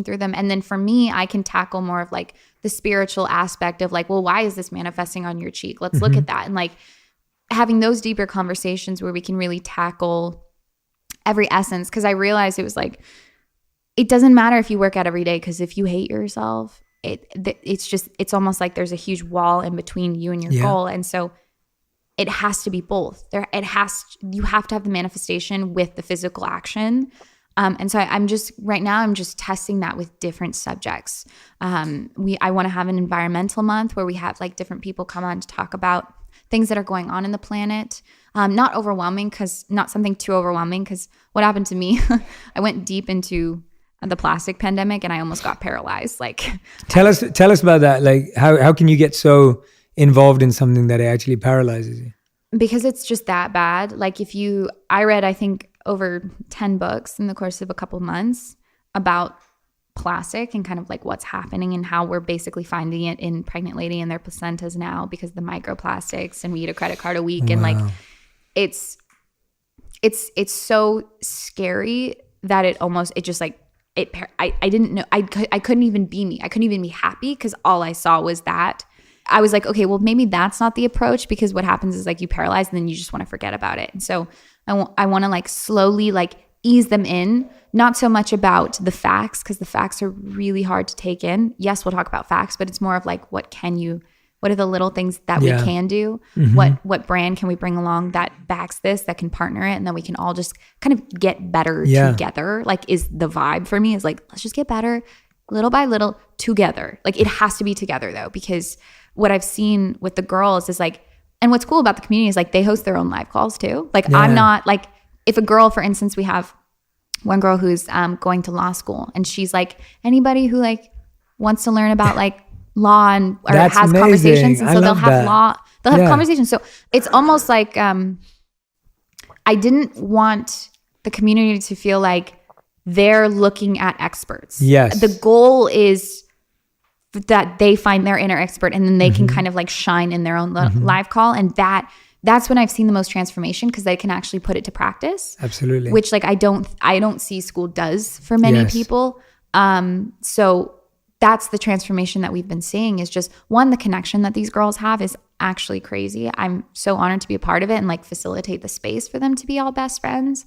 through them. And then for me, I can tackle more of like the spiritual aspect of like, well, why is this manifesting on your cheek? Let's look at that. And like having those deeper conversations where we can really tackle every essence. Cause I realized it was like, it doesn't matter if you work out every day. Cause if you hate yourself, it's almost like there's a huge wall in between you and your goal. And so it has to be both. You have to have the manifestation with the physical action. And so I'm just testing that with different subjects. I want to have an environmental month where we have like different people come on to talk about things that are going on in the planet. Not something too overwhelming, because what happened to me, I went deep into the plastic pandemic and I almost got paralyzed. Like, tell us about that. Like, how can you get so involved in something that it actually paralyzes you? Because it's just that bad. Like I read, I think, over 10 books in the course of a couple months about plastic and kind of like what's happening and how we're basically finding it in pregnant lady and their placentas now because of the microplastics, and we eat a credit card a week. Wow. And like, it's so scary that I didn't know, I couldn't even be me. I couldn't even be happy because all I saw was that. I was like, okay, well, maybe that's not the approach, because what happens is like you paralyze and then you just want to forget about it. And so I want to like slowly like ease them in, not so much about the facts, because the facts are really hard to take in. Yes, we'll talk about facts, but it's more of like, what are the little things that we can do? Mm-hmm. What brand can we bring along that backs this, that can partner it, and then we can all just kind of get better together. Like, is the vibe for me is like, let's just get better little by little together. Like, it has to be together though, because what I've seen with the girls is like, and what's cool about the community is like they host their own live calls too. Like I'm not like, if a girl, for instance, we have one girl who's going to law school, and she's like, anybody who like wants to learn about like law or has amazing. Conversations, and so they'll have conversations. So it's almost like I didn't want the community to feel like they're looking at experts. Yes. The goal is that they find their inner expert, and then they can kind of like shine in their own live call. And that's when I've seen the most transformation, because they can actually put it to practice. Absolutely. Which like I don't see school does for many people. So that's the transformation that we've been seeing, is just one, the connection that these girls have is actually crazy. I'm so honored to be a part of it and like facilitate the space for them to be all best friends.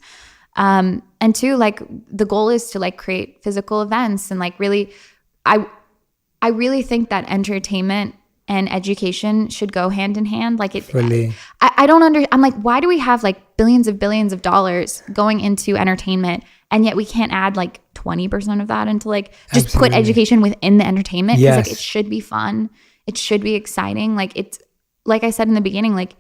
And two, like the goal is to like create physical events, and like really, I really think that entertainment and education should go hand in hand. Like it, really? I don't I'm like, why do we have like billions of dollars going into entertainment, and yet we can't add like 20% of that into like, just put education within the entertainment? Because like it should be fun. It should be exciting. Like it's, like I said in the beginning, like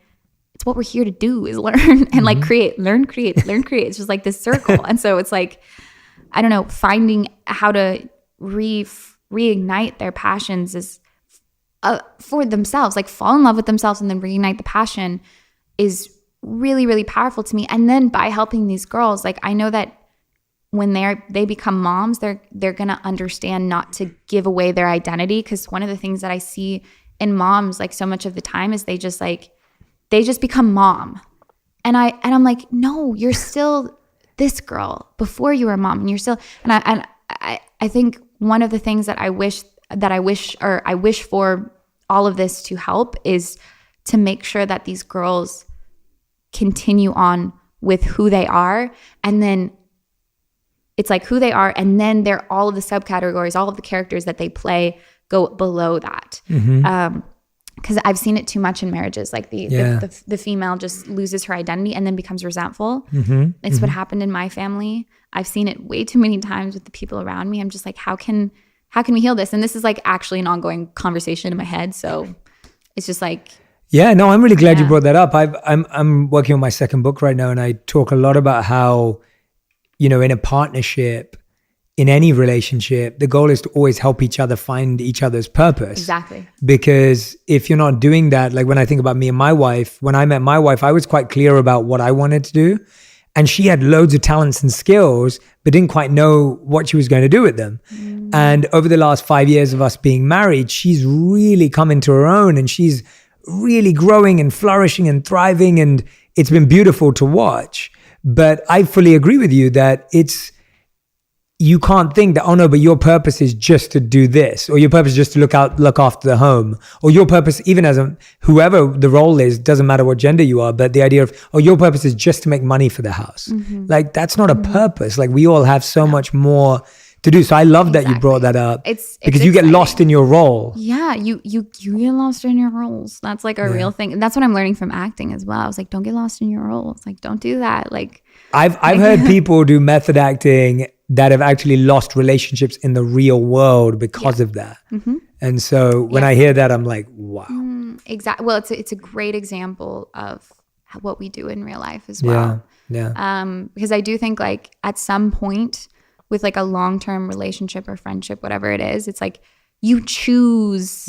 it's what we're here to do, is learn and like create, learn, create. It's just like this circle. And so it's like, I don't know, finding how to reignite their passions is for themselves, like fall in love with themselves and then reignite the passion is really, really powerful to me. And then by helping these girls, like I know that when they become moms, they're going to understand not to give away their identity. Because one of the things that I see in moms, like so much of the time, is they just become mom. And I'm like, no, you're still this girl before you were a mom, and you're still, and I think one of the things that I wish for all of this to help is to make sure that these girls continue on with who they are, and then it's like who they are, and then they're all of the subcategories, all of the characters that they play go below that. Because I've seen it too much in marriages. Like the female just loses her identity and then becomes resentful. It's what happened in my family. I've seen it way too many times with the people around me. I'm just like, how can we heal this? And this is like actually an ongoing conversation in my head. So it's just like, yeah, no, I'm really glad you brought that up. I'm working on my second book right now, and I talk a lot about how, you know, in a partnership, in any relationship, the goal is to always help each other find each other's purpose. Exactly. Because if you're not doing that, like when I think about me and my wife, when I met my wife, I was quite clear about what I wanted to do. And she had loads of talents and skills, but didn't quite know what she was going to do with them. And over the last 5 years of us being married, she's really come into her own, and she's really growing and flourishing and thriving. And it's been beautiful to watch. But I fully agree with you that it's, you can't think that, oh no, but your purpose is just to do this, or your purpose is just to look after the home, or your purpose, even as whoever the role is, doesn't matter what gender you are, but the idea of, oh, your purpose is just to make money for the house. Mm-hmm. Like, that's not a purpose. Like, we all have so much more to do. So I love that you brought that up. It's because you get lost in your role. Yeah, you get lost in your roles. That's like a real thing. And that's what I'm learning from acting as well. I was like, don't get lost in your roles. Like, don't do that. Like, I've heard people do method acting that have actually lost relationships in the real world because of that. Mm-hmm. And so when I hear that, I'm like, wow. Exactly. Well, it's a great example of what we do in real life as well. Yeah. Because I do think like at some point with like a long-term relationship or friendship, whatever it is, it's like you choose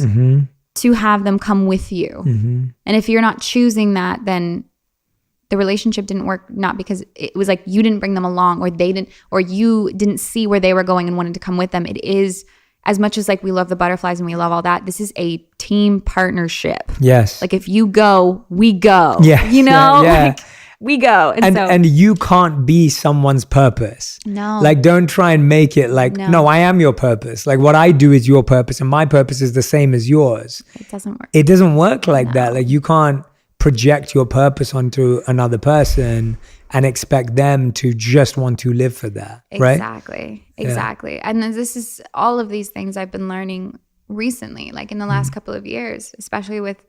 to have them come with you. Mm-hmm. And if you're not choosing that, then the relationship didn't work, not because it was like you didn't bring them along, or they didn't, or you didn't see where they were going and wanted to come with them. It is, as much as like we love the butterflies and we love all that, this is a team partnership. Yes. Like if you go, we go. Yeah. You know? Yeah. Like we go. And you can't be someone's purpose. No. Like, don't try and make it like, no, I am your purpose. Like, what I do is your purpose, and my purpose is the same as yours. It doesn't work. It doesn't work like that. Like, you can't project your purpose onto another person and expect them to just want to live for that. Right? Exactly. And then this is all of these things I've been learning recently, like in the last couple of years, especially with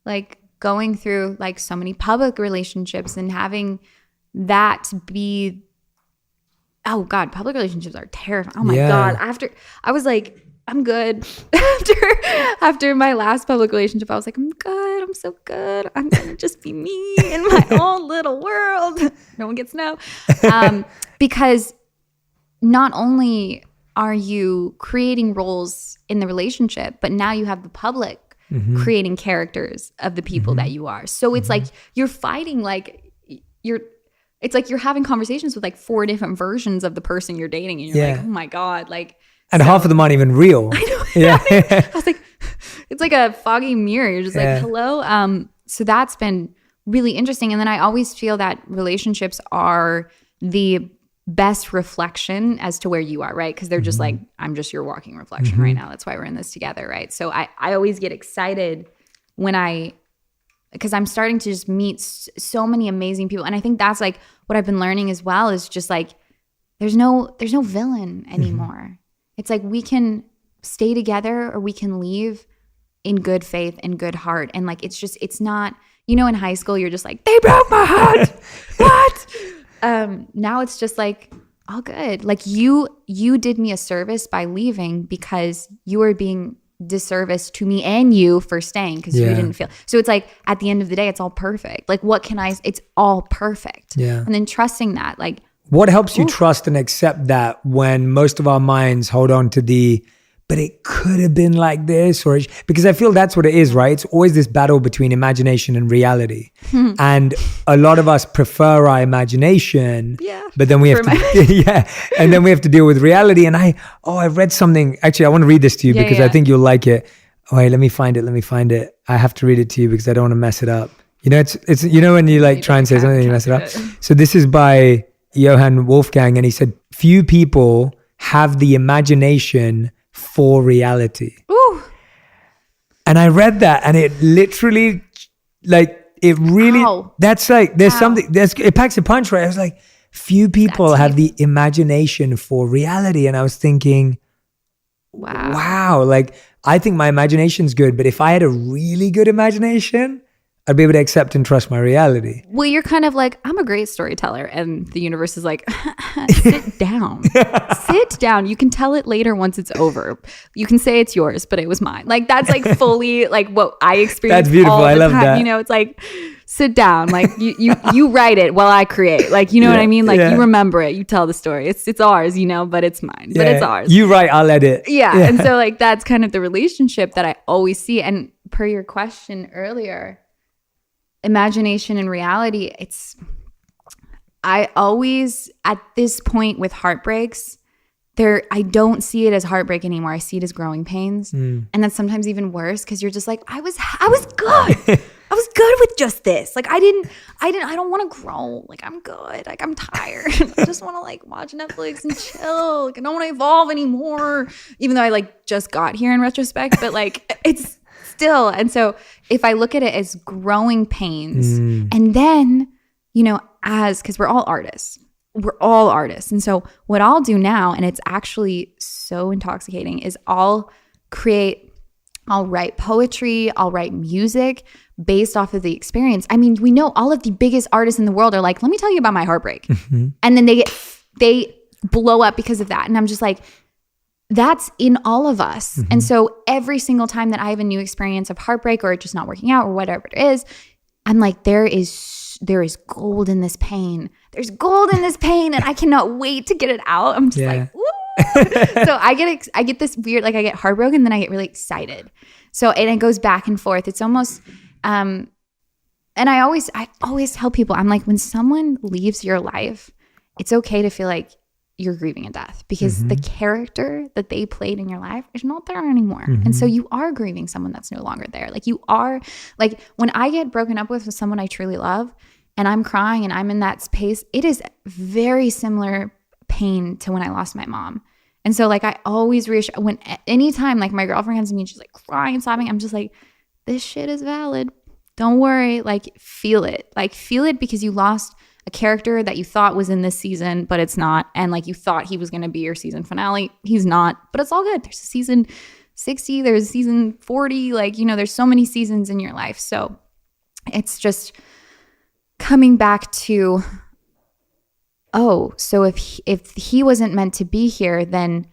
like going through like so many public relationships and having that be, oh God, public relationships are terrifying. Oh my God. I was like, I'm good. After my last public relationship, I was like, I'm good. I'm so good. I'm going to just be me in my own little world. No one gets to know. Because not only are you creating roles in the relationship, but now you have the public creating characters of the people that you are. So it's like you're fighting, like it's like you're having conversations with like 4 different versions of the person you're dating, and you're like, oh my God, like. And half of them aren't even real. I know. I was like, it's like a foggy mirror. You're just like, hello. So that's been really interesting. And then I always feel that relationships are the best reflection as to where you are, right? Because they're just like, I'm just your walking reflection right now. That's why we're in this together, right? So I always get excited because I'm starting to just meet so many amazing people. And I think that's like what I've been learning as well, is just like, there's no villain anymore. It's like we can stay together or we can leave in good faith and good heart. And like, it's not, you know, in high school, you're just like, they broke my heart. What? Now it's just like, all good. Like you did me a service by leaving because you were being disservice to me and you for staying because you didn't feel. So it's like, at the end of the day, it's all perfect. Like it's all perfect. Yeah. And then trusting that, like, what helps you trust and accept that when most of our minds hold on to but it could have been like this, because I feel that's what it is, right? It's always this battle between imagination and reality. And a lot of us prefer our imagination, but then we have and then we have to deal with reality. And I read something, actually, I want to read this to you because I think you'll like it. Oh, wait, let me find it. I have to read it to you because I don't want to mess it up. You know, it's you know when you like try and say something and you mess it up. So this is by Johann Wolfgang, and he said, few people have the imagination for reality. Ooh. And I read that, and it literally, like, it really, that's like, there's something, it packs a punch, right? I was like, few people have the imagination for reality. And I was thinking, wow, like, I think my imagination's good, but if I had a really good imagination, I'd be able to accept and trust my reality. Well, you're kind of like, I'm a great storyteller. And the universe is like, sit down. Sit down. You can tell it later once it's over. You can say it's yours, but it was mine. Like, that's like fully like what I experienced. That's beautiful. I love that. You know, it's like, sit down. Like you write it while I create. Like, you know what I mean? Like you remember it. You tell the story. It's ours, you know, but it's mine. But it's ours. You write, I'll edit. Yeah. And so like, that's kind of the relationship that I always see. And per your question earlier, imagination and reality, I always, at this point with heartbreaks, I don't see it as heartbreak anymore. I see it as growing pains. And that's sometimes even worse because you're just like, I was good. I was good with just this. Like I don't want to grow. Like I'm good. Like I'm tired. I just want to like watch Netflix and chill. Like I don't want to evolve anymore. Even though I like just got here in retrospect, but like it's still. And so if I look at it as growing pains, and then, you know, because we're all artists. We're all artists. And so what I'll do now, and it's actually so intoxicating, is I'll write poetry, I'll write music based off of the experience. I mean, we know all of the biggest artists in the world are like, let me tell you about my heartbreak. And then they blow up because of that. And I'm just like, that's in all of us. And so every single time that I have a new experience of heartbreak or just not working out or whatever it is, I'm like, there is gold in this pain. There's gold in this pain, and I cannot wait to get it out. I'm just like, woo. So I get this weird, like I get heartbroken, then I get really excited. So, and it goes back and forth. It's almost, and I always tell people, I'm like, when someone leaves your life, it's okay to feel like you're grieving a death, because the character that they played in your life is not there anymore. And so you are grieving someone that's no longer there. Like you are, like when I get broken up with someone I truly love and I'm crying and I'm in that space, it is very similar pain to when I lost my mom. And so like I always reassure, anytime like my girlfriend comes to me and she's like crying and sobbing, I'm just like, this shit is valid. Don't worry. Like feel it. Like feel it, because you lost a character that you thought was in this season, but it's not. And like you thought he was going to be your season finale. He's not, but it's all good. There's a season 60, there's a season 40. Like, you know, there's so many seasons in your life. So it's just coming back to, so if he wasn't meant to be here, then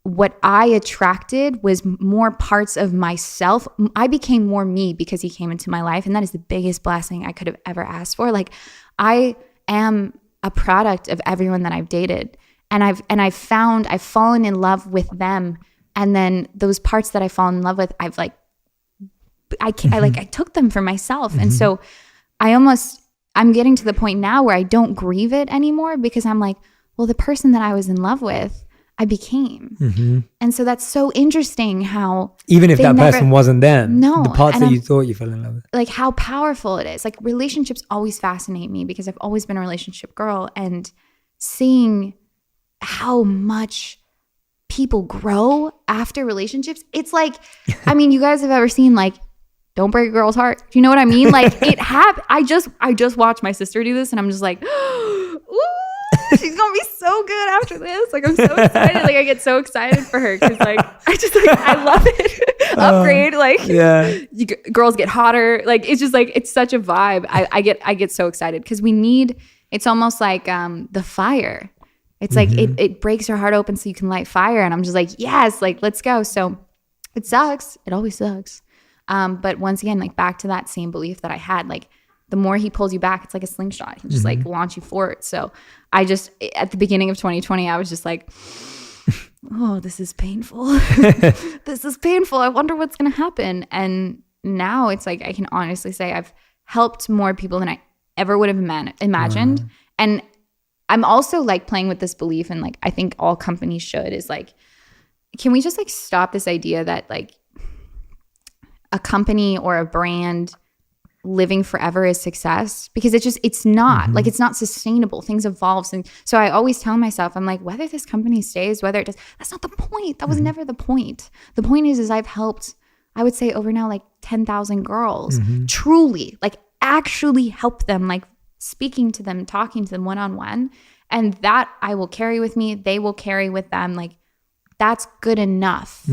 what I attracted was more parts of myself. I became more me because he came into my life. And that is the biggest blessing I could have ever asked for. Like I am a product of everyone that I've dated. And I've fallen in love with them. And then those parts that I fall in love with, I took them for myself. And so I'm getting to the point now where I don't grieve it anymore, because I'm like, well, the person that I was in love with, I became. And so that's so interesting how even if that person wasn't them, no, the parts that you thought you fell in love with, like how powerful it is. Like relationships always fascinate me because I've always been a relationship girl, and seeing how much people grow after relationships. It's like, I mean, you guys have ever seen like Don't Break a Girl's Heart? Do you know what I mean? Like it happened. I just watched my sister do this, and I'm just like, ooh, she's gonna be so good after this. Like I'm so excited. Like I get so excited for her, because like I love it. Upgrade, like girls get hotter. Like it's just like it's such a vibe. I get so excited because it's almost like the fire. It's like it breaks your heart open so you can light fire, and I'm just like, yes, like let's go. So it sucks. It always sucks. But once again, like back to that same belief that I had, like the more he pulls you back, it's like a slingshot. He just like launch you forward. So I just, at the beginning of 2020, I was just like, oh, this is painful. This is painful. I wonder what's going to happen. And now it's like, I can honestly say I've helped more people than I ever would have imagined. And I'm also like playing with this belief, and like, I think all companies should, is like, can we just like stop this idea that like a company or a brand living forever is success? Because it's not like, it's not sustainable. Things evolve. And so I always tell myself, I'm like, whether this company stays, whether it does, that's not the point. That was never the point. The point is I've helped, I would say over now, like 10,000 girls truly, like actually help them, like speaking to them, talking to them one-on-one. And that I will carry with me. They will carry with them. Like that's good enough.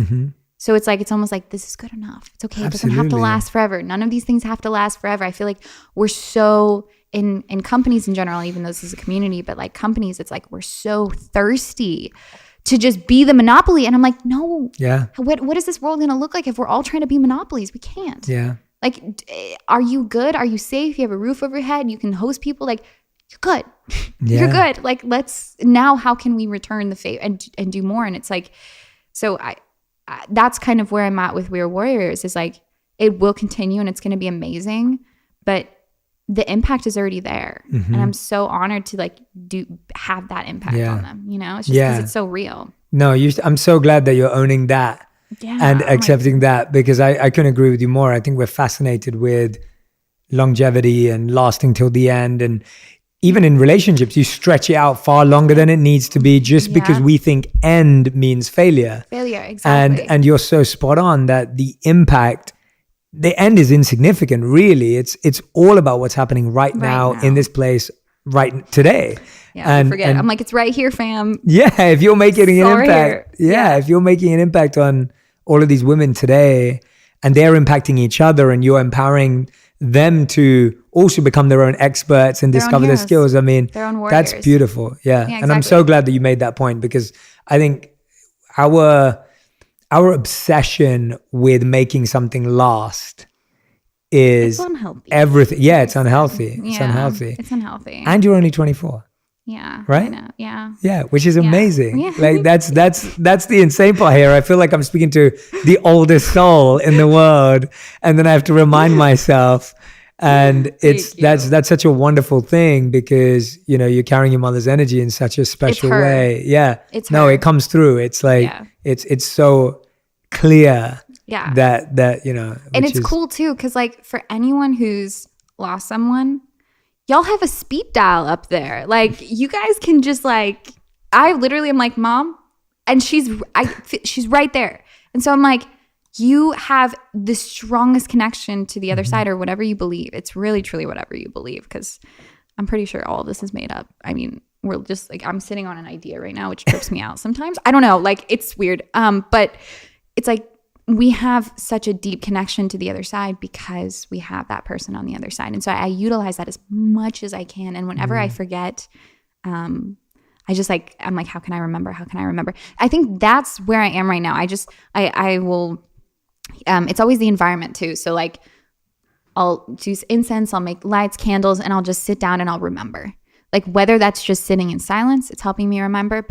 So it's like, it's almost like, this is good enough. It's okay. It doesn't have to last forever. None of these things have to last forever. I feel like we're so, in companies in general, even though this is a community, but like companies, it's like, we're so thirsty to just be the monopoly. And I'm like, no. Yeah. What is this world going to look like if we're all trying to be monopolies? We can't. Yeah. Like, are you good? Are you safe? You have a roof over your head. You can host people. Like, you're good. Yeah. You're good. Like, now how can we return the favor and do more? And it's like, so that's kind of where I'm at with We Are Warriors, is like, it will continue and it's going to be amazing, but the impact is already there. And I'm so honored to like have that impact on them, you know? It's just because it's so real. No, I'm so glad that you're owning that and accepting that, because I couldn't agree with you more. I think we're fascinated with longevity and lasting till the end. And even in relationships, you stretch it out far longer than it needs to be just because we think end means failure. Failure, exactly. And you're so spot on that the impact, the end is insignificant, really. It's all about what's happening right now in this place, right today. Yeah, and, I forget. I'm like, it's right here, fam. Yeah, if you're making an impact, if you're making an impact on all of these women today, and they're impacting each other, and you're empowering them to also become their own experts and discover their skills. I mean, their own warriors. That's beautiful. Yeah. Exactly. And I'm so glad that you made that point, because I think our obsession with making something last is unhealthy. Everything. Yeah, it's unhealthy. It's unhealthy. It's unhealthy. And you're only 24. Yeah. Right? I know. Yeah. Yeah, which is amazing. Yeah. Like that's the insane part here. I feel like I'm speaking to the oldest soul in the world, and then I have to remind myself. And that's such a wonderful thing, because you're carrying your mother's energy in such a special way. Yeah. It comes through. It's like it's so clear. Yeah. That and it's cool too, because like for anyone who's lost someone, y'all have a speed dial up there. Like you guys can just like, I literally am like, Mom, and she's right there. And so I'm like, you have the strongest connection to the other side, or whatever you believe. It's really truly whatever you believe, because I'm pretty sure all of this is made up. I mean, we're just like, I'm sitting on an idea right now, which trips me out sometimes. I don't know, like it's weird. But it's like, we have such a deep connection to the other side because we have that person on the other side. And so I utilize that as much as I can. And whenever I forget, I'm like, how can I remember? How can I remember? I think that's where I am right now. I will, it's always the environment too. So like I'll do incense, I'll make lights, candles, and I'll just sit down and I'll remember. Like whether that's just sitting in silence, it's helping me remember,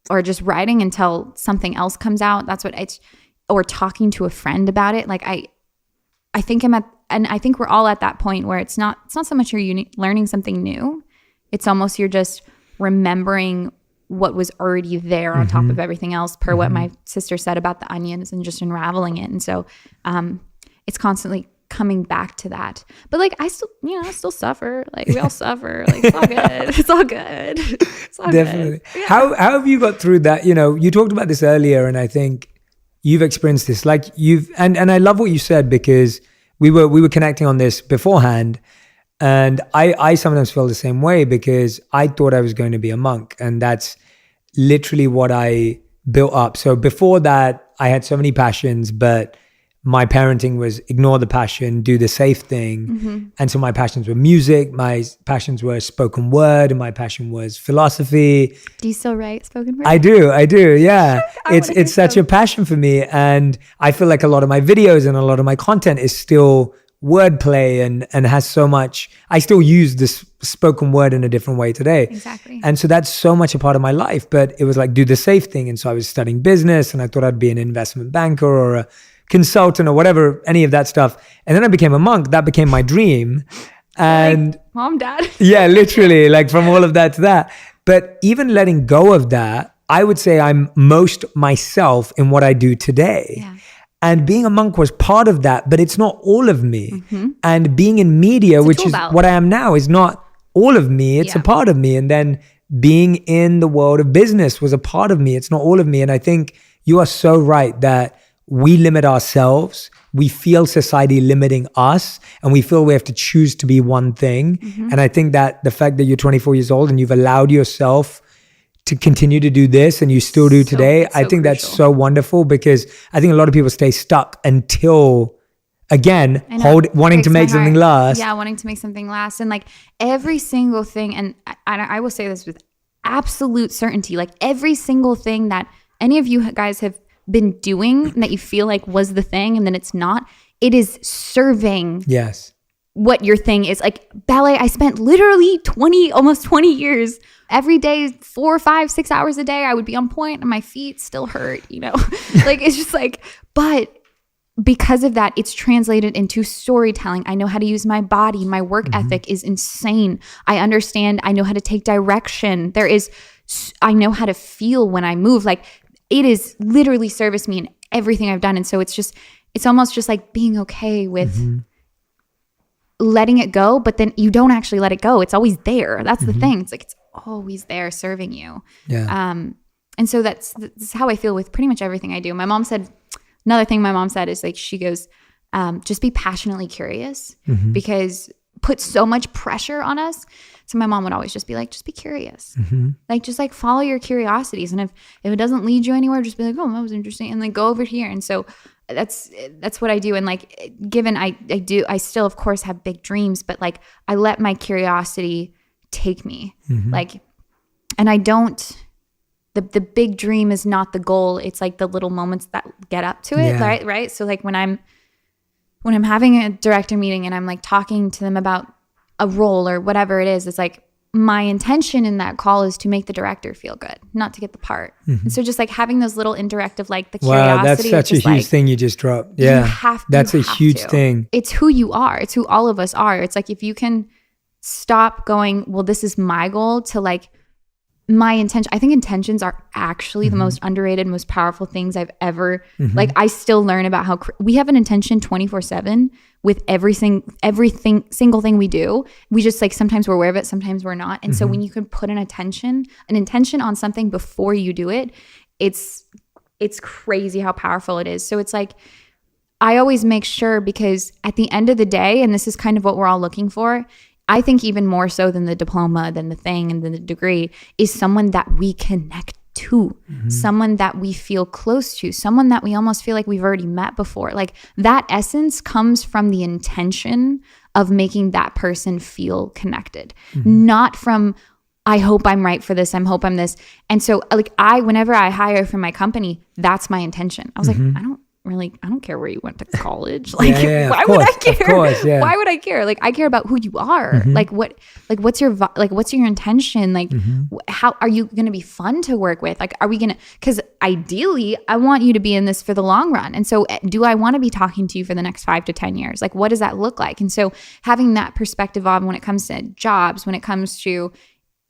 or just writing until something else comes out. That's what or talking to a friend about it. Like I think I think we're all at that point where it's not so much you're learning something new. It's almost you're just remembering what was already there on top of everything else, per what my sister said about the onions, and just unraveling it. And so it's constantly coming back to that. But like I still suffer. Like we all suffer. Like it's all good. It's all good. It's all definitely. Good. Yeah. How have you got through that? You talked about this earlier, and I think you've experienced this. Like and I love what you said, because we were connecting on this beforehand. And I sometimes feel the same way, because I thought I was going to be a monk, and that's literally what I built up. So before that, I had so many passions, but my parenting was ignore the passion, do the safe thing. And so my passions were music, my passions were spoken word, and my passion was philosophy. Do you still write spoken word? I do. Yeah. It's such a passion for me. And I feel like a lot of my videos and a lot of my content is still wordplay and has so much. I still use this spoken word in a different way today. Exactly. And so that's so much a part of my life, but it was like, do the safe thing. And so I was studying business, and I thought I'd be an investment banker or a consultant or whatever, any of that stuff. And then I became a monk. That became my dream. And like, Mom, Dad. Yeah, literally, like from all of that to that. But even letting go of that, I would say I'm most myself in what I do today. Yeah. And being a monk was part of that, but it's not all of me. And being in media, which is what I am now, is not all of me. It's a part of me. And then being in the world of business was a part of me. It's not all of me. And I think you are so right that we limit ourselves. We feel society limiting us, and we feel we have to choose to be one thing. And I think that the fact that you're 24 years old and you've allowed yourself to continue to do this, and you still do today, I think that's so wonderful, because I think a lot of people stay stuck until, again, wanting to make something last. Yeah, wanting to make something last. And like every single thing, and I will say this with absolute certainty, like every single thing that any of you guys have been doing that you feel like was the thing and then it's not, it is serving what your thing is. Like ballet, I spent literally almost 20 years every day, 4, 5, 6 hours a day. I would be on point and my feet still hurt, like it's just like, but because of that, it's translated into storytelling. I know how to use my body. My work ethic is insane. I understand. I know how to take direction. I know how to feel when I move. Like it is literally serviced me in everything I've done. And so it's almost just like being okay with letting it go, but then you don't actually let it go. It's always there. That's the thing. It's like, it's always there serving you. Yeah. And so that's how I feel with pretty much everything I do. Another thing my mom said is like, she goes, just be passionately curious because put so much pressure on us. So my mom would always just be like, just be curious. Like, just like follow your curiosities. And if it doesn't lead you anywhere, just be like, oh, that was interesting. And like go over here. And so that's what I do. And like, given I still of course have big dreams, but like I let my curiosity take me. Like, and I don't, the big dream is not the goal. It's like the little moments that get up to it. Yeah. Right. So like when I'm having a director meeting and I'm like talking to them about a role or whatever it is, it's like my intention in that call is to make the director feel good, not to get the part. And so just like having those little indirect of like the curiosity. Wow, that's such a huge thing you just dropped. Yeah, that's a huge thing. It's who you are. It's who all of us are. It's like if you can stop going, well, this is my goal, to like my intention. I think intentions are actually the most underrated, most powerful things I've ever, like I still learn about how we have an intention 24/7 with everything single thing we do. We just like, sometimes we're aware of it, sometimes we're not. And so when you can put an intention on something before you do it, it's crazy how powerful it is. So it's like, I always make sure, because at the end of the day, and this is kind of what we're all looking for, I think even more so than the diploma, than the thing and then the degree, is someone that we connect to, someone that we feel close to, someone that we almost feel like we've already met before. Like that essence comes from the intention of making that person feel connected, not from, I hope I'm right for this, I hope I'm this. And so like whenever I hire for my company, that's my intention. I was like, I don't care where you went to college. Like, why would I care? Of course, yeah. Why would I care? Like, I care about who you are. Like, what's your intention? Like, how are you going to be fun to work with? Like, are we going to, because ideally I want you to be in this for the long run. And so do I want to be talking to you for the next 5 to 10 years? Like, what does that look like? And so having that perspective on when it comes to jobs, when it comes to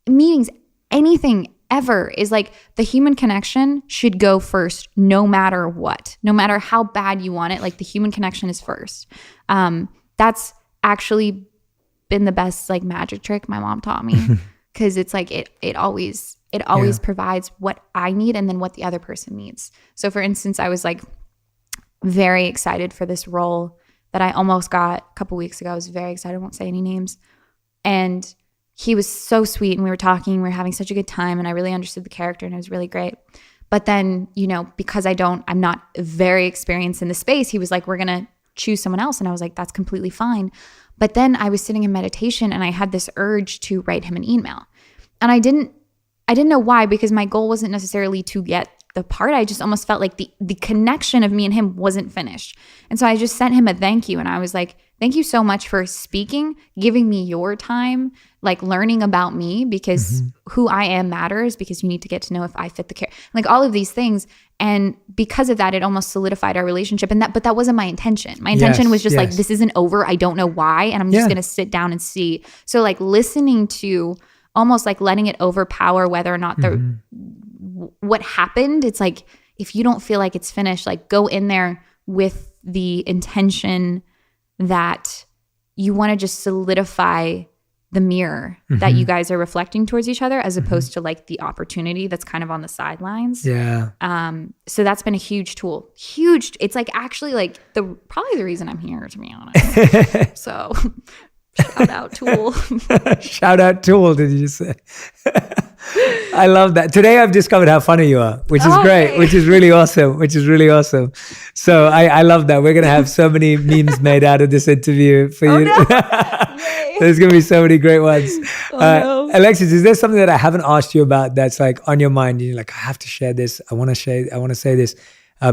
meetings, anything ever, is like the human connection should go first, no matter what, no matter how bad you want it. Like the human connection is first. That's actually been the best like magic trick my mom taught me, because it's like it always provides what I need and then what the other person needs. So for instance, I was like very excited for this role that I almost got a couple weeks ago. I was very excited. I won't say any names. And he was so sweet, and we were talking, we were having such a good time, and I really understood the character, and it was really great. But then, because I'm not very experienced in the space, he was like, we're going to choose someone else. And I was like, that's completely fine. But then I was sitting in meditation and I had this urge to write him an email. And I didn't know why, because my goal wasn't necessarily to get the part. I just almost felt like the connection of me and him wasn't finished. And so I just sent him a thank you. And I was like, thank you so much for speaking, giving me your time, like learning about me, because who I am matters, because you need to get to know if I fit the care, like all of these things. And because of that, it almost solidified our relationship. But that wasn't my intention. My intention was just like, this isn't over. I don't know why. And I'm just going to sit down and see. So like listening to, almost like letting it overpower whether or not what happened. It's like, if you don't feel like it's finished, like go in there with the intention that you want to just solidify the mirror that you guys are reflecting towards each other, as opposed to like the opportunity that's kind of on the sidelines. Yeah. So that's been a huge tool. Huge. It's like actually like probably the reason I'm here, to be honest. So shout out Tool. Shout out Tool, did you just say? I love that. Today I've discovered how funny you are, which is great, which is really awesome. So I love that. We're going to have so many memes made out of this interview for you. No. There's going to be so many great ones. No. Alexis, is there something that I haven't asked you about that's like on your mind? You're like, I have to share this. I want to say this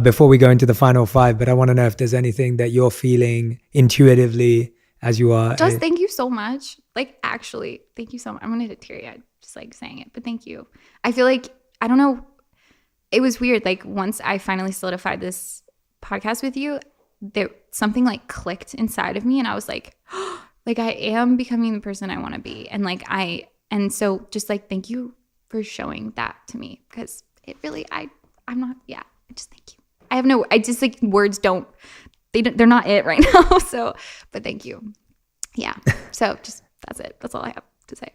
before we go into the final 5, but I want to know if there's anything that you're feeling intuitively as you are. Just thank you so much. Like, actually, thank you so much. I'm going to get teary-eyed just like saying it, but thank you. I feel like, I don't know, it was weird. Like once I finally solidified this podcast with you, something like clicked inside of me, and I was like, like I am becoming the person I want to be. And like and so just like, thank you for showing that to me, because it really, I just thank you. I just like words they're not it right now. So, but thank you. Yeah. So just, that's it. That's all I have to say.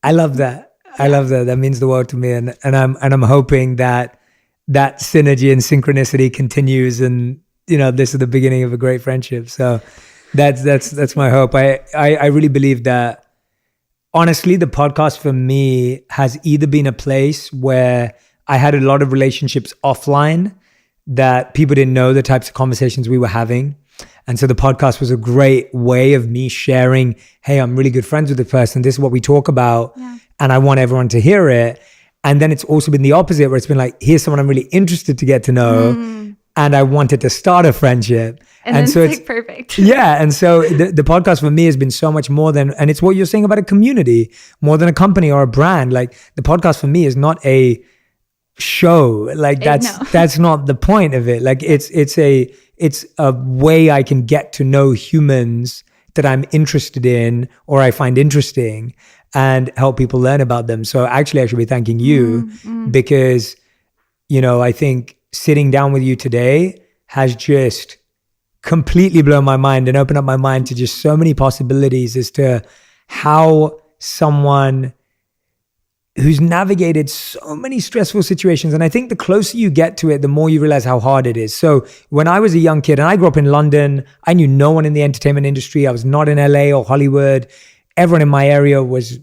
I love that. I love that. That means the world to me. And I'm hoping that synergy and synchronicity continues, and this is the beginning of a great friendship. So that's my hope. I really believe that, honestly, the podcast for me has either been a place where I had a lot of relationships offline that people didn't know the types of conversations we were having. And so the podcast was a great way of me sharing, hey, I'm really good friends with this person. This is what we talk about. Yeah. And I want everyone to hear it. And then it's also been the opposite, where it's been like, here's someone I'm really interested to get to know. And I wanted to start a friendship. And so it's like perfect. Yeah. And so the podcast for me has been so much more than, and it's what you're saying about a community, more than a company or a brand. Like, the podcast for me is not a show. Like, that's not the point of it. Like, it's a way I can get to know humans that I'm interested in or I find interesting, and help people learn about them. So actually, I should be thanking you because, I think sitting down with you today has just completely blown my mind and opened up my mind to just so many possibilities as to how someone who's navigated so many stressful situations. And I think the closer you get to it, the more you realize how hard it is. So when I was a young kid, and I grew up in London, I knew no one in the entertainment industry. I was not in LA or Hollywood. Everyone in my area was,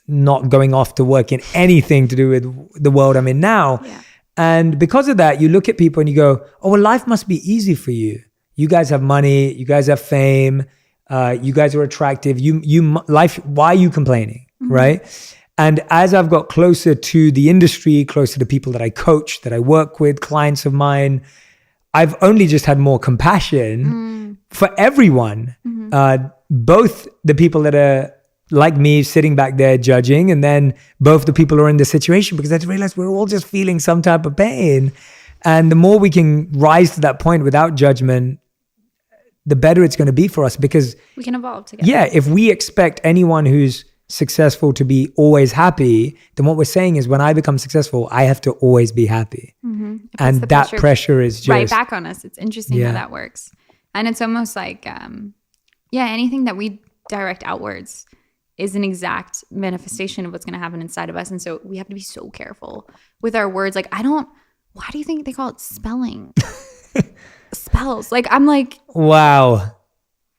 not going off to work in anything to do with the world I'm in now. Yeah. And because of that, you look at people and you go, oh, well, life must be easy for you. You guys have money. You guys have fame. You guys are attractive. Life, why are you complaining? Right? And as I've got closer to the industry, closer to people that I coach, that I work with, clients of mine, I've only just had more compassion for everyone. Both the people that are like me sitting back there judging, and then both the people who are in the situation, because I realized we're all just feeling some type of pain. And the more we can rise to that point without judgment, the better it's going to be for us, because we can evolve together. Yeah, if we expect anyone who's successful to be always happy, then what we're saying is, when I become successful, I have to always be happy. And that pressure is just right back on us. It's interesting how that works. And it's almost like, anything that we direct outwards is an exact manifestation of what's going to happen inside of us. And so we have to be so careful with our words. Like, why do you think they call it spelling? Spells. Like, I'm like, wow.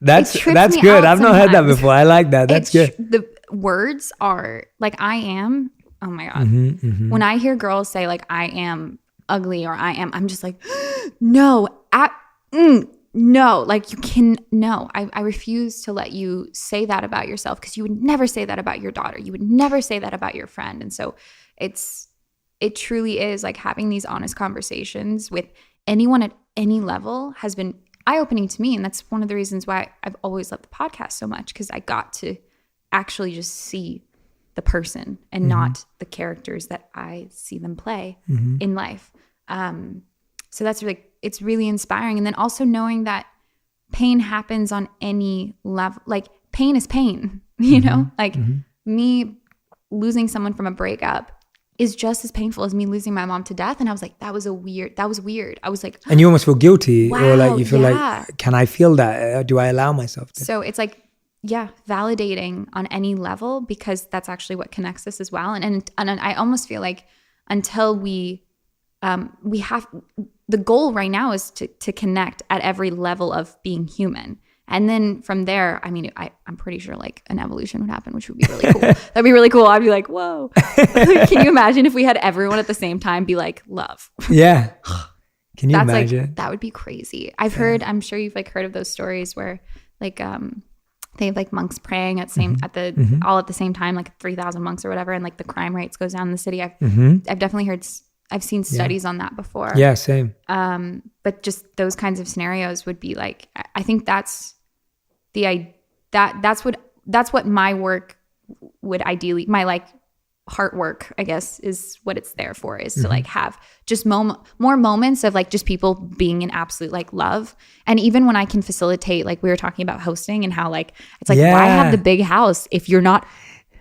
That's good. I've not heard that before. I like that. That's good. The words are like, I am. Oh my God. When I hear girls say like, I am ugly, or I'm just like, no, no, like I refuse to let you say that about yourself, because you would never say that about your daughter. You would never say that about your friend. And so it truly is like, having these honest conversations with anyone at any level has been eye-opening to me. And that's one of the reasons why I've always loved the podcast so much, because I got to actually just see the person and not the characters that I see them play in life. So that's really, it's really inspiring. And then also knowing that pain happens on any level. Like, pain is pain, like me losing someone from a breakup is just as painful as me losing my mom to death. And I was like, that was weird. I was like, and you almost feel guilty, or like you feel like, can I feel that? Do I allow myself to? So it's like, validating on any level, because that's actually what connects us as well. And I almost feel like until we have, the goal right now is to connect at every level of being human. And then from there, I mean, I'm pretty sure like an evolution would happen, which would be really cool. That'd be really cool. I'd be like, whoa. Can you imagine if we had everyone at the same time be like, love? Yeah. Can you imagine? Like, that would be crazy. I'm sure you've like heard of those stories where like they have like monks praying at all at the same time, like 3,000 monks or whatever, and like the crime rates goes down in the city. I've definitely heard. I've seen studies on that before. Yeah, same. But just those kinds of scenarios would be like, I think that's what my work would ideally, my like heart work, I guess, is what it's there for, is to like have just more moments of like just people being in absolute like love. And even when I can facilitate, like we were talking about hosting and how like, it's like, why have the big house if you're not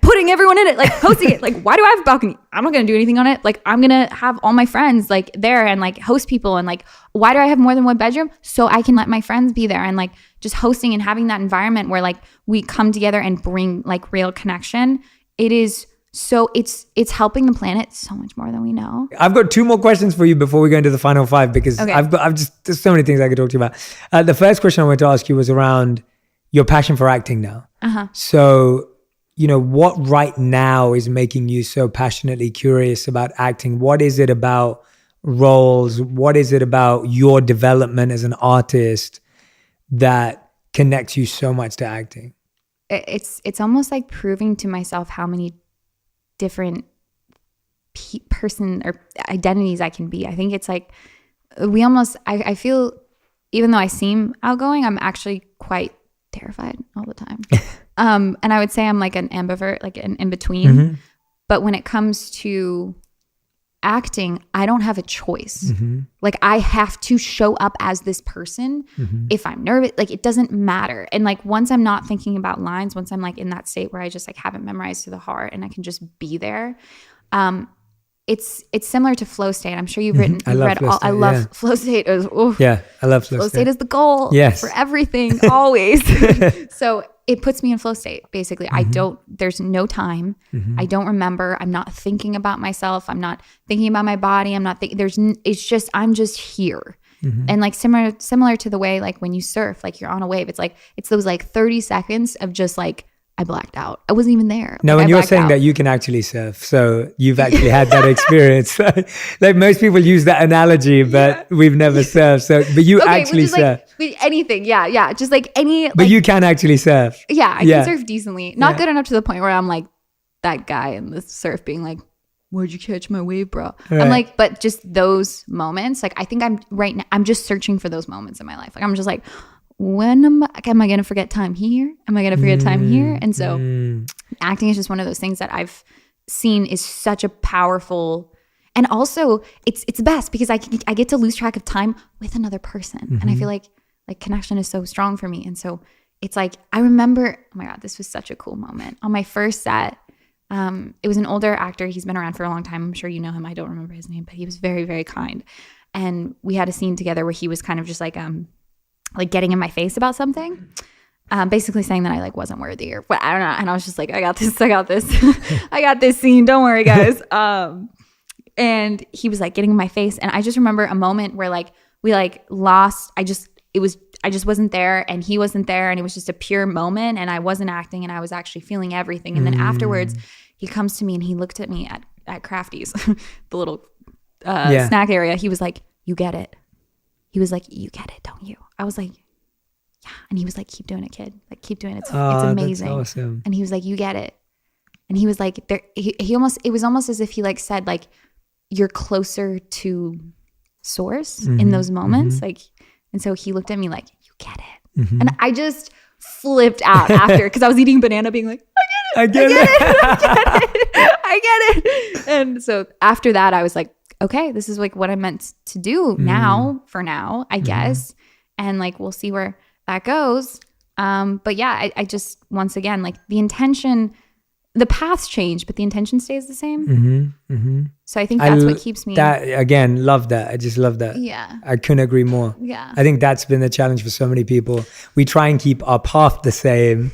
putting everyone in it, like hosting it. Like, why do I have a balcony? I'm not going to do anything on it. Like, I'm going to have all my friends like there and like host people. And like, why do I have more than one bedroom? So I can let my friends be there, and like just hosting and having that environment where like we come together and bring like real connection. It is so it's helping the planet so much more than we know. I've got 2 more questions for you before we go into the final 5, because there's so many things I could talk to you about. The first question I wanted to ask you was around your passion for acting now. So, you know, what right now is making you so passionately curious about acting? What is it about roles? What is it about your development as an artist that connects you so much to acting? It's almost like proving to myself how many different person or identities I can be. I think it's like I feel, even though I seem outgoing, I'm actually quite terrified all the time. And I would say I'm like an ambivert, like an in-between. But when it comes to acting, I don't have a choice. Like, I have to show up as this person. If I'm nervous, like, it doesn't matter. And like, once I'm not thinking about lines, once I'm like in that state where I just like haven't memorized to the heart and I can just be there, it's similar to flow state. I'm sure you've read all. I love flow state. I love flow state. Flow state is the goal for everything, always. So it puts me in flow state, basically. There's no time. I don't remember. I'm not thinking about myself. I'm not thinking about my body. I'm just here. And like similar to the way, like when you surf, like you're on a wave, it's those like 30 seconds of just like, I blacked out. I wasn't even there. No, and you're saying that you can actually surf. So you've actually had that experience. Like most people use that analogy, but we've never surfed. So, but you actually surf. Like anything. Yeah. Just like any. But you can actually surf. Yeah, I can surf decently. Not good enough to the point where I'm like that guy in the surf being like, where'd you catch my wave, bro? Right. I'm like, but just those moments, like I think I'm just searching for those moments in my life. Like I'm just like, when am I going to forget time here? Am I going to forget time here? And so acting is just one of those things that I've seen is such a powerful, and also it's best because I get to lose track of time with another person. And I feel like connection is so strong for me. And so it's like, I remember, oh my God, this was such a cool moment. On my first set, it was an older actor. He's been around for a long time. I'm sure you know him. I don't remember his name, but he was very, very kind. And we had a scene together where he was kind of just like getting in my face about something, basically saying that I like wasn't worthy or what, I don't know. And I was just like, I got this, I got this scene. Don't worry, guys. And he was like getting in my face. And I just remember a moment where like, we like lost, I just wasn't there and he wasn't there. And it was just a pure moment and I wasn't acting and I was actually feeling everything. And then afterwards he comes to me and he looked at me at Crafty's, the little snack area. He was like, you get it. He was like, you get it, don't you? I was like, yeah. And he was like, keep doing it, kid. Like, keep doing it. It's amazing. That's awesome. And he was like, you get it. And he was like, it was almost as if he like said, like, you're closer to source in those moments. Like, and so he looked at me like, you get it. And I just flipped out after, because I was eating banana being like, I get it. And so after that, I was like, okay, this is like what I meant to do for now, I guess. And like, we'll see where that goes. But yeah, I just, once again, like the intention, the paths change, but the intention stays the same. So I think that's what keeps me. That again, love that. I just love that. Yeah. I couldn't agree more. Yeah. I think that's been the challenge for so many people. We try and keep our path the same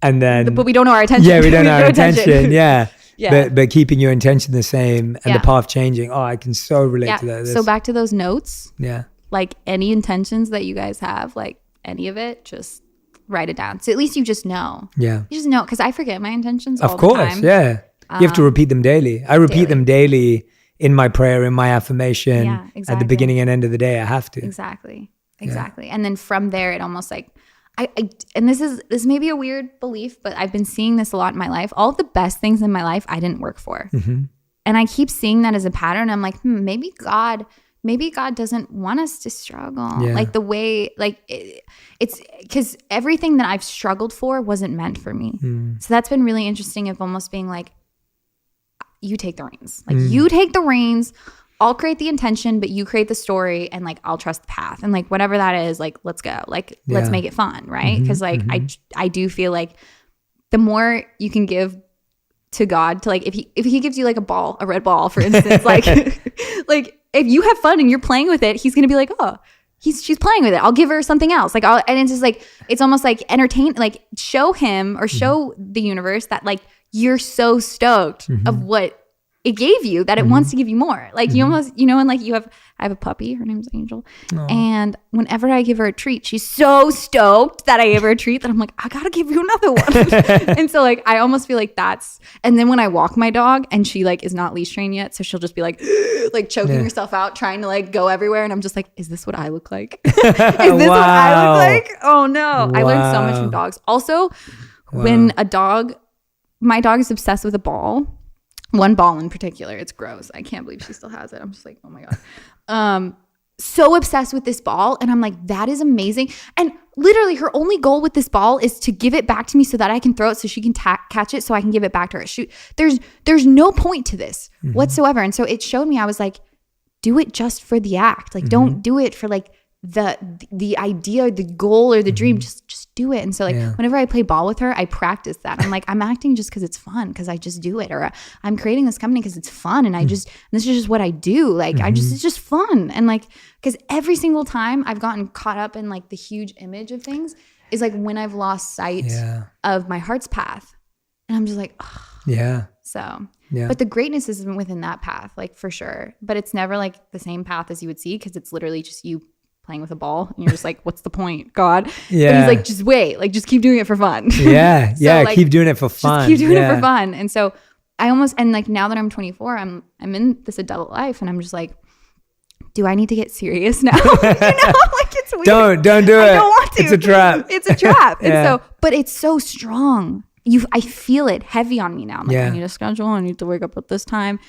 and then. But we don't know our intention. Yeah, we don't know our intention. Yeah. But keeping your intention the same and the path changing. Oh, I can so relate to that. So back to those notes. Yeah. Like any intentions that you guys have, like any of it, just write it down. So at least you just know. Yeah. You just know, because I forget my intentions all the time. Of course, yeah. You have to repeat them daily. I repeat them daily in my prayer, in my affirmation. Yeah, exactly. At the beginning and end of the day, I have to. Exactly. Yeah. And then from there, it almost like, and this may be a weird belief, but I've been seeing this a lot in my life. All of the best things in my life, I didn't work for. And I keep seeing that as a pattern. I'm like, maybe God doesn't want us to struggle. Like the way, like it's because everything that I've struggled for wasn't meant for me. So that's been really interesting of almost being like, you take the reins. Like you take the reins. I'll create the intention, but you create the story and like, I'll trust the path and like, whatever that is, like, let's go, like, let's make it fun. Right. Cause like, I do feel like the more you can give to God to like, if he gives you like a red ball, for instance, like, like if you have fun and you're playing with it, he's going to be like, oh, she's playing with it. I'll give her something else. Like, and it's just like, it's almost like entertain, like show him or show the universe that like, you're so stoked of what it gave you that it wants to give you more. Like you almost, you know, and like I have a puppy, her name's Angel. Aww. And whenever I give her a treat, she's so stoked that I gave her a treat that I'm like, I gotta give you another one. And so like, I almost feel like and then when I walk my dog and she like is not leash trained yet, so she'll just be like choking herself out, trying to like go everywhere. And I'm just like, is this what I look like? Is this what I look like? Oh no. I learned so much from dogs. Also, when my dog is obsessed with a ball. One ball in particular. It's gross. I can't believe she still has it. I'm just like, oh my God. So obsessed with this ball. And I'm like, that is amazing. And literally her only goal with this ball is to give it back to me so that I can throw it so she can catch it so I can give it back to her. There's no point to this whatsoever. And so it showed me, I was like, do it just for the act. Like, don't do it for like the idea or the goal or the dream. Just do it. And so like whenever I play ball with her, I practice that. I'm like, I'm acting just because it's fun, because I just do it, or I'm creating this company because it's fun, and this is just what I do. Like it's just fun. And like, because every single time I've gotten caught up in like the huge image of things is like when I've lost sight of my heart's path, and I'm just like, oh. So but the greatness is within that path, like for sure. But it's never like the same path as you would see, because it's literally just you playing with a ball, and you're just like, what's the point, God? Yeah. But he's like, just wait, like just keep doing it for fun. Yeah. So, like, keep doing it for fun. Just keep doing it for fun. And so and like now that I'm 24, I'm in this adult life, and I'm just like, do I need to get serious now? You know, like it's weird. Don't do it. I don't want to. It's a trap. It's a trap. And so, but it's so strong. I feel it heavy on me now. I'm like, I need a schedule. I need to wake up at this time.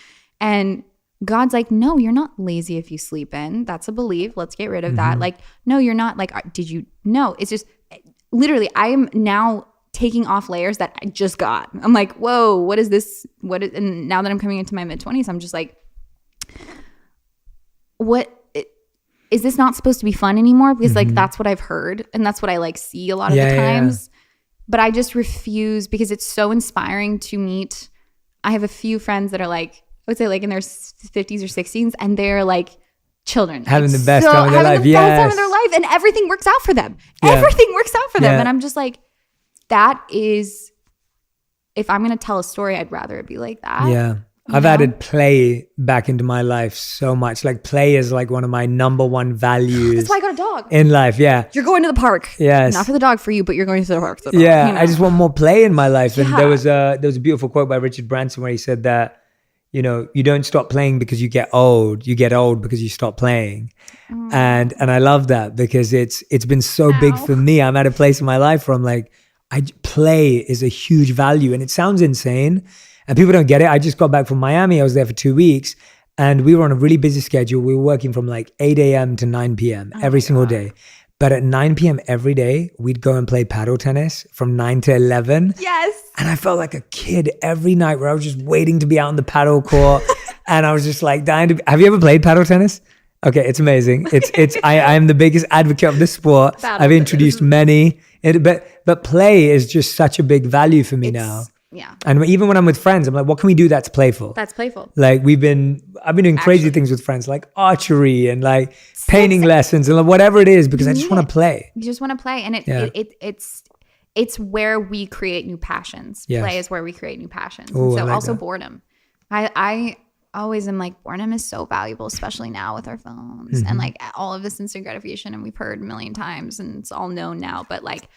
And God's like, no, you're not lazy if you sleep in. That's a belief. Let's get rid of that. Like, no, you're not. Like, did you? No, it's just literally, I am now taking off layers that I just got. I'm like, whoa, what is this? And now that I'm coming into my mid-20s, I'm just like, is this not supposed to be fun anymore? Because like, that's what I've heard. And that's what I like see a lot of the times. But I just refuse, because it's so inspiring to meet. I have a few friends that are like, I would say like in their 50s or 60s, and they're like children. Having the best time of their life. Having the best time of their life, and everything works out for them. Everything works out for them. And I'm just like, that is, if I'm going to tell a story, I'd rather it be like that. Yeah. I've added play back into my life so much. Like play is like one of my number one values. That's why I got a dog. In life, yeah. You're going to the park. Yes. Not for the dog, for you, but you're going to the park. Yeah, you know? I just want more play in my life. And there was a beautiful quote by Richard Branson where he said that, you know, you don't stop playing because you get old. You get old because you stop playing. And I love that, because it's been so big for me. I'm at a place in my life where I'm like, play is a huge value. And it sounds insane, and people don't get it. I just got back from Miami. I was there for 2 weeks, and we were on a really busy schedule. We were working from like 8 a.m. to 9 p.m. every single day. But at 9 p.m. every day, we'd go and play paddle tennis from 9 to 11. Yes. And I felt like a kid every night, where I was just waiting to be out on the paddle court. And I was just like dying to have you ever played paddle tennis? Okay, it's amazing. I am the biggest advocate of this sport. I've introduced many. But play is just such a big value for me now. Yeah. And even when I'm with friends, I'm like, what can we do that's playful? That's playful. Like I've been doing crazy things with friends, like archery and like painting lessons and like whatever it is, because I just want to play. You just want to play. And it's where we create new passions. Yes. Play is where we create new passions. Ooh, and so like also that. Boredom. I always am like, boredom is so valuable, especially now with our phones and like all of this instant gratification. And we've heard a million times, and it's all known now. But like,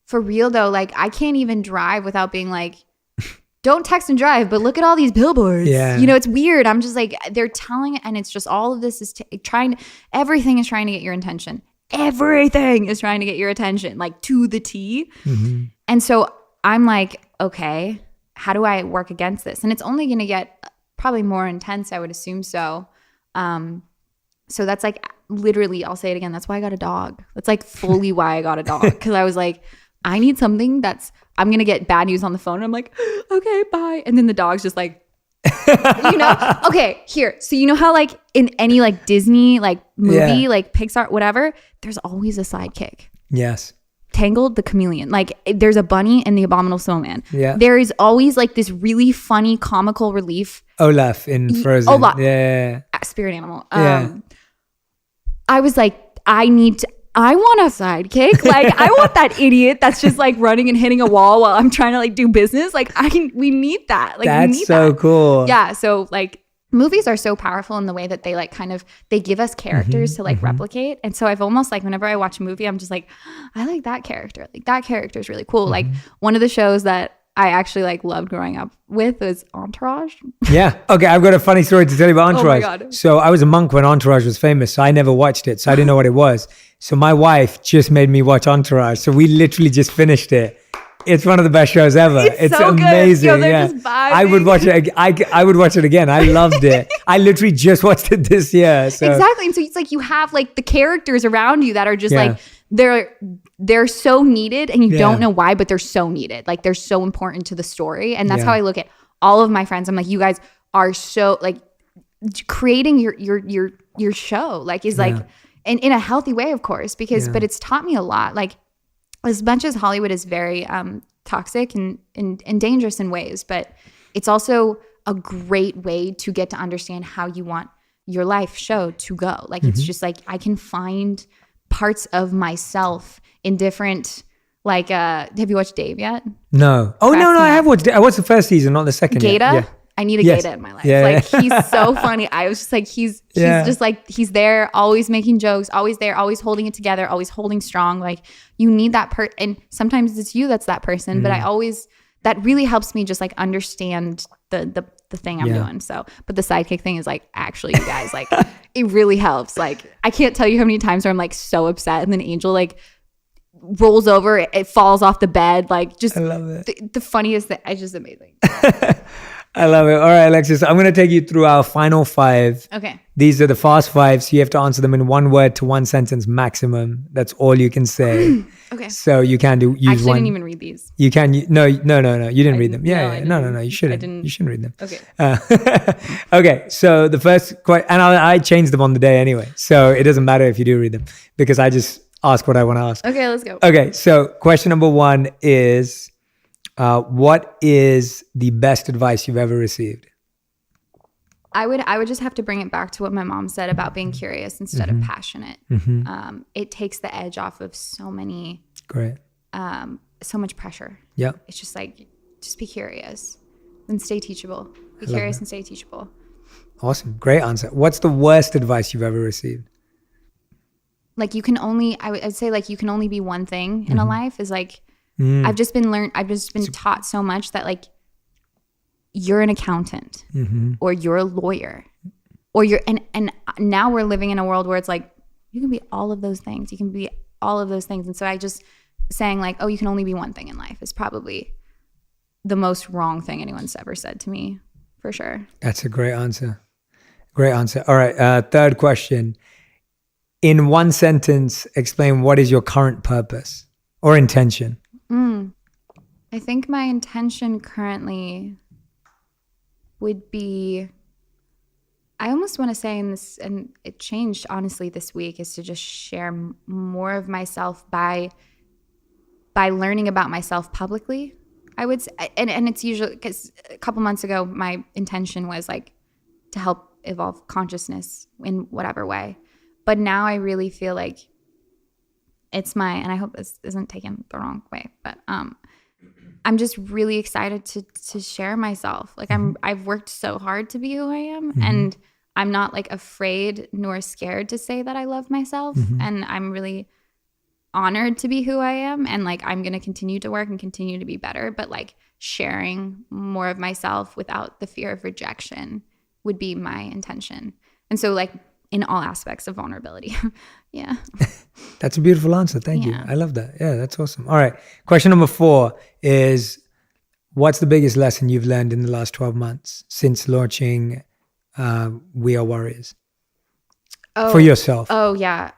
for real though, like I can't even drive without being like, don't text and drive, but look at all these billboards. Yeah. You know, it's weird. I'm just like, they're telling, and it's just all of this is everything is trying to get your attention. Everything is trying to get your attention, like to the T. And so I'm like, okay, how do I work against this? And it's only going to get probably more intense, I would assume so. So that's like literally, I'll say it again, that's why I got a dog. That's like fully why I got a dog. Because I was like, I need something I'm going to get bad news on the phone. And I'm like, okay, bye. And then the dog's just like, you know, okay, here. So you know how like in any like Disney, like movie, like Pixar, whatever, there's always a sidekick. Yes. Tangled, the chameleon. Like there's a bunny and the abominable snowman. Yeah. There is always like this really funny comical relief. Olaf in Frozen. Olaf. Yeah. Spirit animal. Yeah. I was like, I want a sidekick. Like I want that idiot that's just like running and hitting a wall while I'm trying to like do business. Like we need that. Like that's we need so that. cool. Yeah. So like movies are so powerful in the way that they like kind of, they give us characters to like replicate. And so I've almost like, whenever I watch a movie, I'm just like, I like that character. Like that character is really cool. Like one of the shows that I actually like loved growing up with was Entourage. Yeah. Okay. I've got a funny story to tell you about Entourage. Oh my God. So I was a monk when Entourage was famous. So I never watched it. So I didn't know what it was. So my wife just made me watch Entourage. So we literally just finished it. It's one of the best shows ever. It's so amazing. Good. Yo, yeah. just I would watch it. I would watch it again. I loved it. I literally just watched it this year. So. Exactly. And so it's like you have like the characters around you that are just Yeah. like they're so needed and you don't know why, but they're so needed. Like they're so important to the story. And that's Yeah. how I look at all of my friends. I'm like, you guys are so like creating your show like is like in a healthy way, of course, because but it's taught me a lot. Like as much as Hollywood is very toxic and dangerous in ways, but it's also a great way to get to understand how you want your life show to go. Like it's just like I can find parts of myself in different like have you watched Dave yet? No. Oh no, I have watched it. I watched the first season, not the second. Gata? Yeah. I need a Yes. Gata in my life. Yeah, like he's so funny. I was just like he's just like he's there, always making jokes, always there, always holding it together, always holding strong. Like you need that and sometimes it's you that's that person, but I always that really helps me just like understand the thing I'm doing. So, but the sidekick thing is like actually you guys like it really helps. Like I can't tell you how many times where I'm like so upset and then Angel like rolls over, it falls off the bed, like just I love it. the funniest thing. It's just amazing. I love it. All right, Alexis, I'm going to take you through our final 5. Okay. These are the fast 5. So you have to answer them in 1 word to 1 sentence maximum. That's all you can say. Okay. So you can use Actually, one. I didn't even read these. You can, no. You didn't read them. Yeah, no, no. You shouldn't. You shouldn't read them. Okay. Okay. So the first question, and I changed them on the day anyway. So it doesn't matter if you do read them because I just ask what I want to ask. Okay, let's go. Okay. So question number 1 is, what is the best advice you've ever received? I would just have to bring it back to what my mom said about being curious instead of passionate. It takes the edge off of so many, Great. so much pressure. Yeah. It's just like, just be curious and stay teachable. Be curious and stay teachable. Awesome. Great answer. What's the worst advice you've ever received? Like you can only, I'd say like you can only be one thing in a life is like, I've just been taught so much that like you're an accountant or you're a lawyer or you're, and now we're living in a world where it's like, you can be all of those things. You can be all of those things. And so I just saying like, oh, you can only be one thing in life is probably the most wrong thing anyone's ever said to me for sure. That's a great answer. Great answer. All right. Third question. In 1 sentence, explain what is your current purpose or intention? I think my intention currently would be, I almost want to say in this, and it changed honestly this week, is to just share more of myself by learning about myself publicly. I would say, and it's usually because a couple months ago, my intention was like to help evolve consciousness in whatever way. But now I really feel like it's and I hope this isn't taken the wrong way, but I'm just really excited to share myself. Like I've worked so hard to be who I am, and I'm not like afraid nor scared to say that I love myself, and I'm really honored to be who I am, and like I'm going to continue to work and continue to be better, but like sharing more of myself without the fear of rejection would be my intention. And so like in all aspects of vulnerability. Yeah. That's a beautiful answer. Thank you. I love that. Yeah, that's awesome. All right. Question number 4 is, what's the biggest lesson you've learned in the last 12 months since launching We Are Warriors? For yourself. Oh, yeah.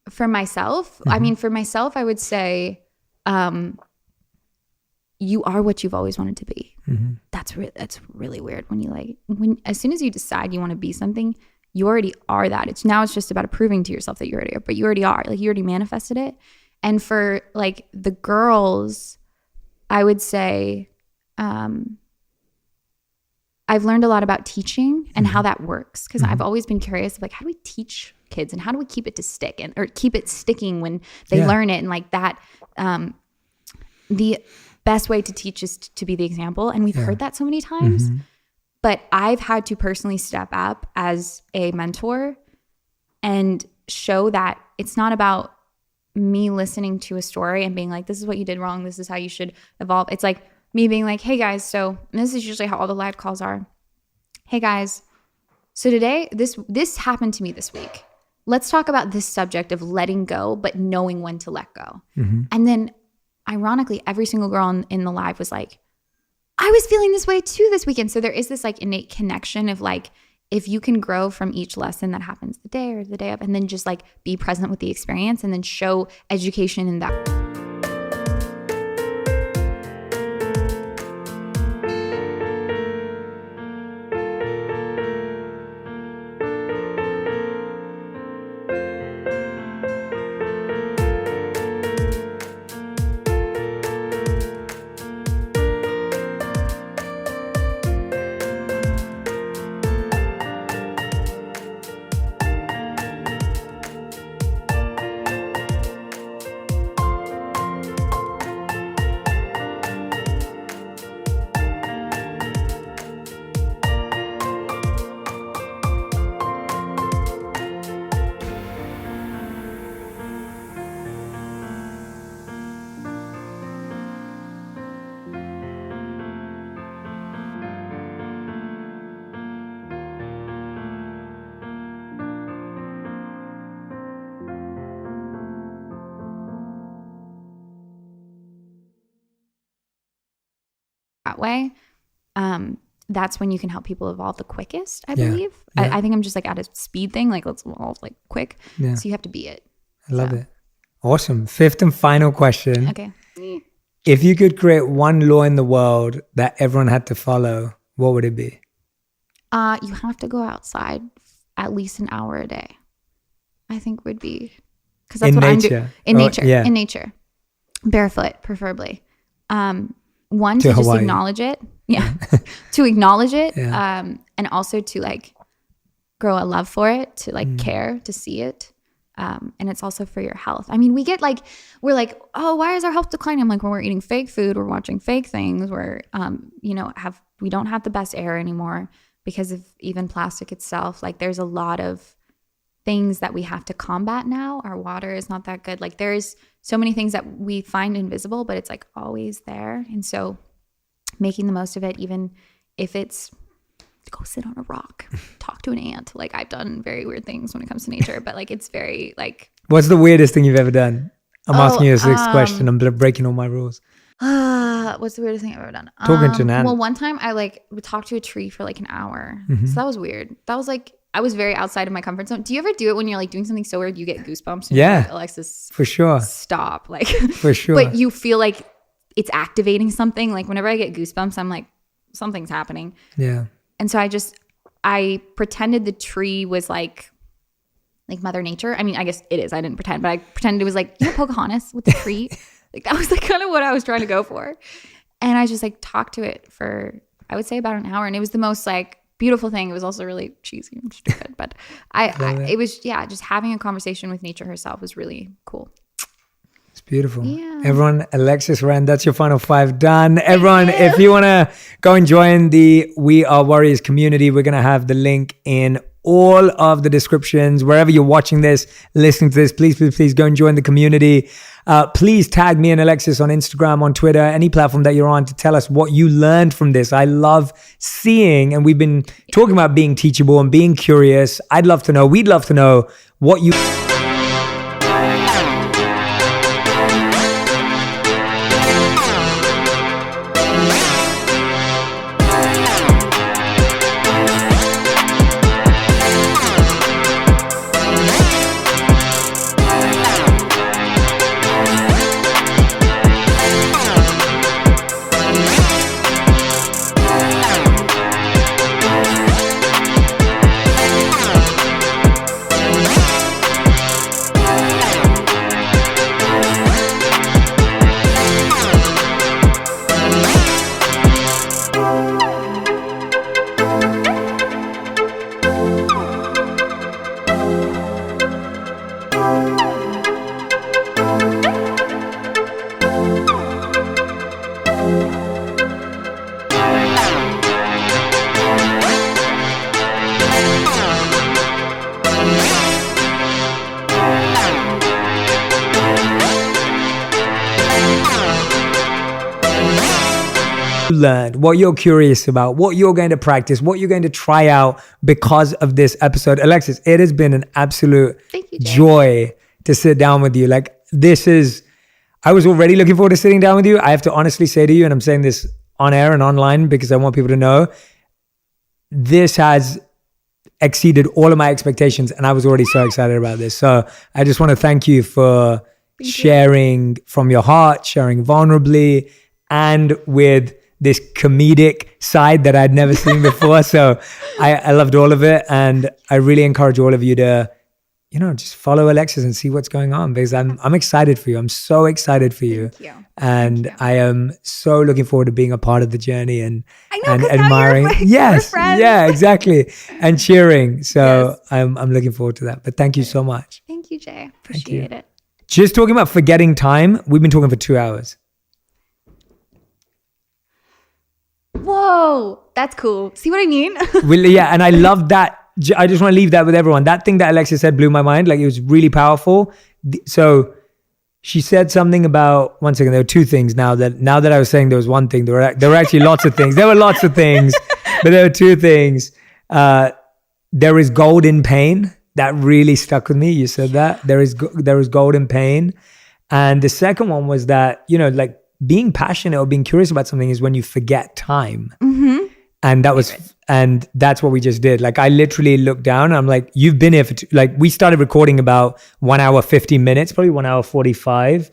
For myself, I mean, for myself, I would say you are what you've always wanted to be. That's really weird when as soon as you decide you want to be something, you already are that. It's just about proving to yourself that you already are, but you already are. Like you already manifested it. And for like the girls, I would say I've learned a lot about teaching and how that works, because I've always been curious of like, how do we teach kids and how do we keep it to stick or keep it sticking when they learn it? And like that, the best way to teach is to be the example. And we've heard that so many times, but I've had to personally step up as a mentor and show that it's not about me listening to a story and being like, this is what you did wrong, this is how you should evolve. It's like me being like, hey guys, so this is usually how all the live calls are. Hey guys, so today this happened to me this week. Let's talk about this subject of letting go, but knowing when to let go. And then ironically, every single girl in the live was like, I was feeling this way too this weekend. So there is this like innate connection of like, if you can grow from each lesson that happens the day or the day of, and then just like be present with the experience and then show education in that. That way, that's when you can help people evolve the quickest, I believe. I think I'm just like at a speed thing, like let's evolve like quick. So you have to be it. I love it. Awesome. Fifth and final question. Okay. If you could create one law in the world that everyone had to follow, what would it be? You have to go outside at least an hour a day, I think would be, because that's what I'm doing. In nature. Barefoot, preferably. One, to just acknowledge it. To acknowledge it. And also to like grow a love for it, to like care, to see it. And it's also for your health. I mean, we're like, oh, why is our health declining? I'm like, well, we're eating fake food, we're watching fake things, we're, we don't have the best air anymore because of even plastic itself. Like there's a lot of things that we have to combat now. Our water is not that good. Like there's so many things that we find invisible, but it's like always there. And so making the most of it, even if it's go sit on a rock, talk to an ant. Like I've done very weird things when it comes to nature, but like it's very like. What's the weirdest thing you've ever done? I'm asking you a sixth question. I'm breaking all my rules. What's the weirdest thing I've ever done? Talking to an ant. Well, one time I like would talk to a tree for like an hour. So that was weird. That was like, I was very outside of my comfort zone. Do you ever do it when you're like doing something so weird you get goosebumps? And you're like, Alexis, for sure. Stop. Like for sure. But you feel like it's activating something. Like whenever I get goosebumps, I'm like, something's happening. Yeah. And so I pretended the tree was like Mother Nature. I mean, I guess it is. I didn't pretend, but I pretended it was like, Pocahontas with the tree. Like that was like kind of what I was trying to go for. And I just like talked to it for, I would say about an hour. And it was the most like beautiful thing. It was also really cheesy and stupid, but it was, just having a conversation with nature herself was really cool. It's beautiful. Yeah. Everyone, Alexis Ren, that's your final 5 done. Everyone, if you want to go and join the We Are Warriors community, we're going to have the link in all of the descriptions. Wherever you're watching this, listening to this, please go and join the community. Please tag me and Alexis on Instagram, on Twitter, any platform that you're on, to tell us what you learned from this. I love seeing, and we've been talking about being teachable and being curious. We'd love to know what you... Learned, what you're curious about, what you're going to practice, what you're going to try out because of this episode. Alexis, it has been an absolute joy to sit down with you. Like I was already looking forward to sitting down with you. I have to honestly say to you, and I'm saying this on air and online because I want people to know, this has exceeded all of my expectations and I was already so excited about this. So I just want to thank you for sharing from your heart, sharing vulnerably, and with this comedic side that I'd never seen before. So I loved all of it. And I really encourage all of you to, just follow Alexis and see what's going on, because I'm excited for you. I'm so excited for you. Thank you. And I am so looking forward to being a part of the journey and admiring. Yes. Yeah, exactly. And cheering. So yes. I'm looking forward to that. But thank you so much. Thank you, Jay. Appreciate it. Just talking about forgetting time. We've been talking for 2 hours. Whoa, that's cool. See what I mean? Yeah, and I love that. I just want to leave that with everyone. That thing that Alexis said blew my mind. Like, it was really powerful. So she said something about, one second, there were two things now that I was saying there was one thing. There were actually lots of things. There were lots of things, but there were two things. There is gold in pain. That really stuck with me. You said that. There is gold in pain. And the second one was that, like, being passionate or being curious about something is when you forget time. Mm-hmm. And that's what we just did. Like, I literally looked down and I'm like, you've been here for we started recording about 1 hour, 50 minutes, probably 1 hour, 45.